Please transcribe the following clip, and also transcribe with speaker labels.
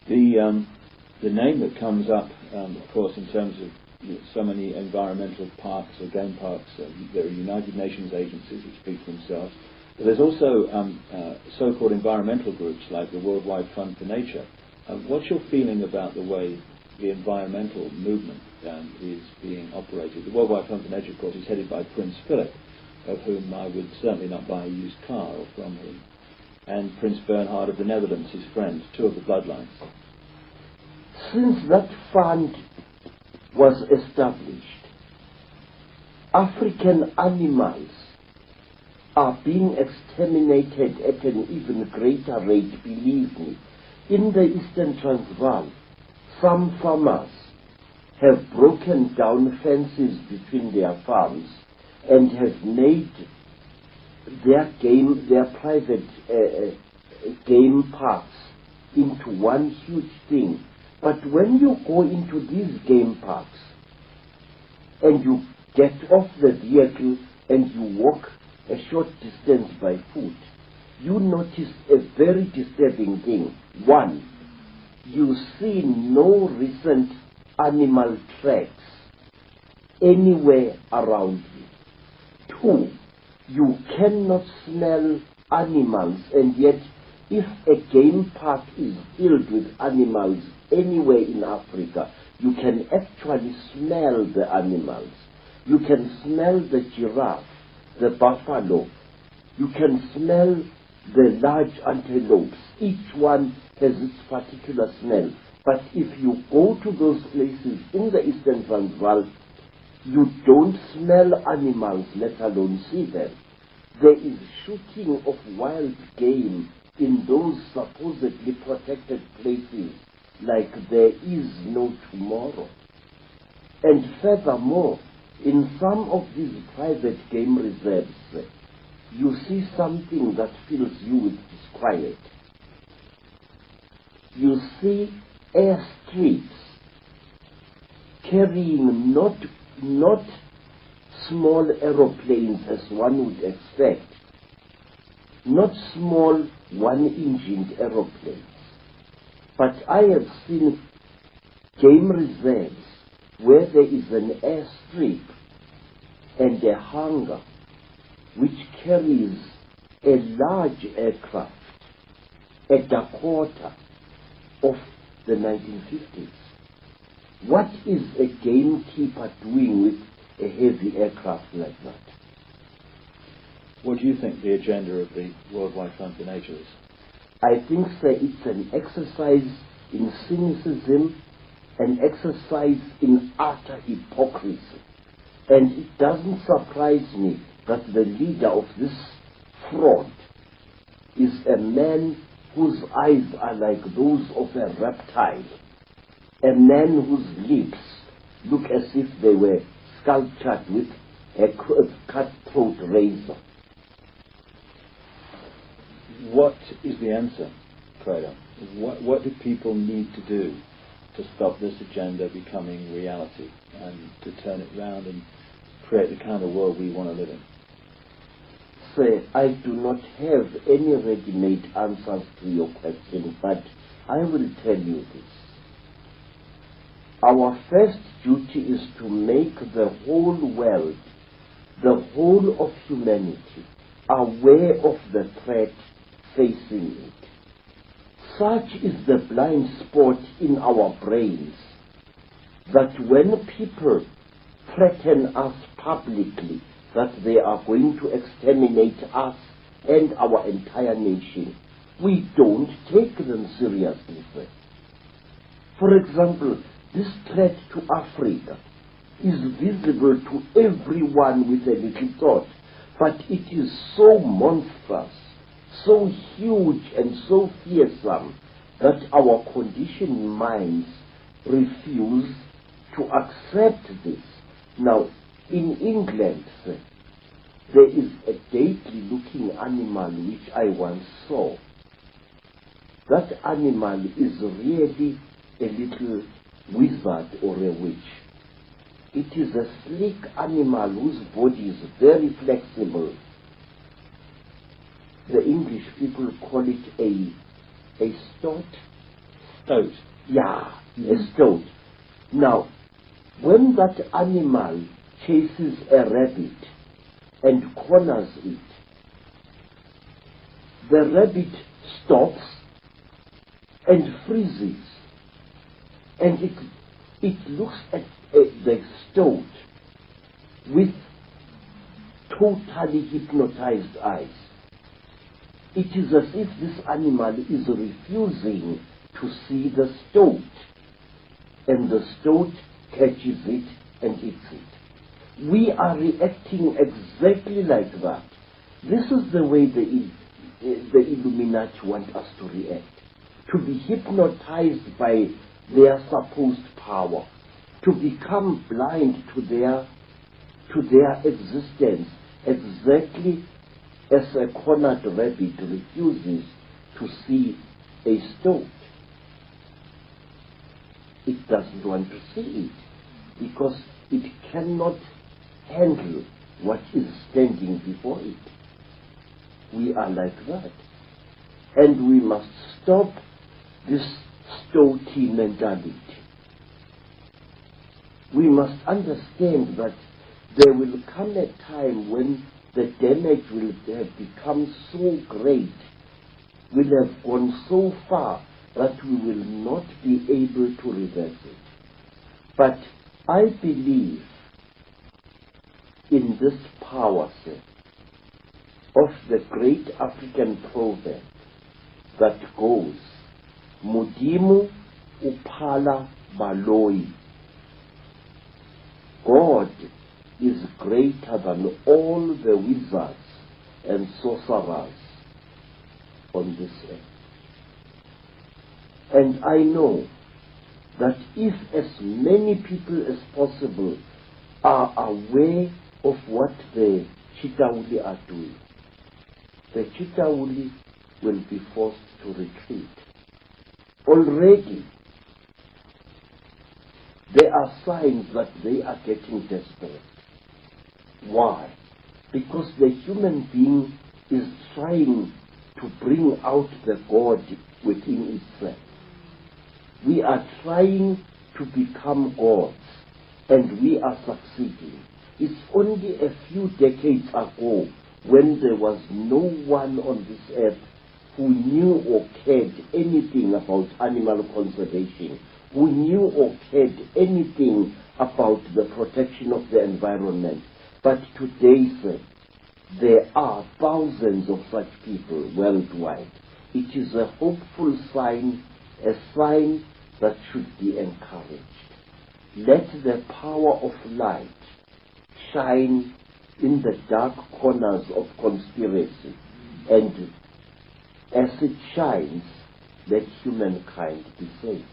Speaker 1: The name that comes up, of course, in terms of so many environmental parks or game parks, there are United Nations agencies which speak for themselves. But there's also so-called environmental groups like the Worldwide Fund for Nature. What's your feeling about the way the environmental movement is being operated? The Worldwide Fund for Nature, of course, is headed by Prince Philip, of whom I would certainly not buy a used car or from him, and Prince Bernhard of the Netherlands, his friend, two of the bloodlines.
Speaker 2: Since that fund was established, African animals are being exterminated at an even greater rate, believe me. In the Eastern Transvaal, some farmers have broken down fences between their farms and have made their private game parks into one huge thing. But when you go into these game parks and you get off the vehicle and you walk a short distance by foot, you notice a very disturbing thing. One, you see no recent animal tracks anywhere around you. Two, you cannot smell animals, and yet if a game park is filled with animals anywhere in Africa, you can actually smell the animals. You can smell the giraffe, the buffalo. You can smell the large antelopes. Each one has its particular smell. But if you go to those places in the Eastern Transvaal, you don't smell animals, let alone see them. There is shooting of wild game in those supposedly protected places like there is no tomorrow. And furthermore, in some of these private game reserves, you see something that fills you with disquiet. You see airstrips carrying not small aeroplanes as one would expect, not small one-engined aeroplanes, but I have seen game reserves where there is an airstrip and a hangar which carries a large aircraft, a Dakota of the 1950s. What is a gamekeeper doing with a heavy aircraft like that?
Speaker 1: What do you think the agenda of the Worldwide Fund for Nature is?
Speaker 2: I think, sir, it's an exercise in cynicism, an exercise in utter hypocrisy. And it doesn't surprise me that the leader of this fraud is a man whose eyes are like those of a reptile, a man whose lips look as if they were sculptured with a cutthroat razor.
Speaker 1: What is the answer, Credo? What do people need to do to stop this agenda becoming reality and to turn it round and create the kind of world we want to live in?
Speaker 2: Sir, I do not have any ready-made answers to your question, but I will tell you this. Our first duty is to make the whole world, the whole of humanity, aware of the threat facing it. Such is the blind spot in our brains that when people threaten us publicly that they are going to exterminate us and our entire nation, we don't take them seriously. For example, this threat to Africa is visible to everyone with a little thought, but it is so monstrous, so huge and so fearsome that our conditioned minds refuse to accept this. Now, in England, there is a deadly looking animal which I once saw. That animal is really a little wizard or a witch. It is a sleek animal whose body is very flexible. The English people call it a
Speaker 1: stoat.
Speaker 2: Yeah, a stoat. Now, when that animal chases a rabbit and corners it, the rabbit stops and freezes, and it looks at the stoat with totally hypnotized eyes. It is as if this animal is refusing to see the stoat, and the stoat catches it and eats it. We are reacting exactly like that. This is the way the Illuminati want us to react, to be hypnotized by their supposed power, to become blind to their existence, exactly as a cornered rabbit refuses to see a stoat. It doesn't want to see it because it cannot handle what is standing before it. We are like that. And we must stop this stoaty mentality. We must understand that there will come a time when the damage will have become so great, will have gone so far that we will not be able to reverse it. But I believe in this power set of the great African proverb that goes, Mudimu uphala baloi. God is greater than all the wizards and sorcerers on this earth. And I know that if as many people as possible are aware of what the Chitauli are doing, the Chitauli will be forced to retreat. Already, there are signs that they are getting desperate. Why? Because the human being is trying to bring out the God within itself. We are trying to become gods, and we are succeeding. It's only a few decades ago when there was no one on this earth who knew or cared anything about animal conservation, who knew or cared anything about the protection of the environment. But today, sir, there are thousands of such people worldwide. It is a hopeful sign, a sign that should be encouraged. Let the power of light shine in the dark corners of conspiracy, and as it shines, let humankind be saved.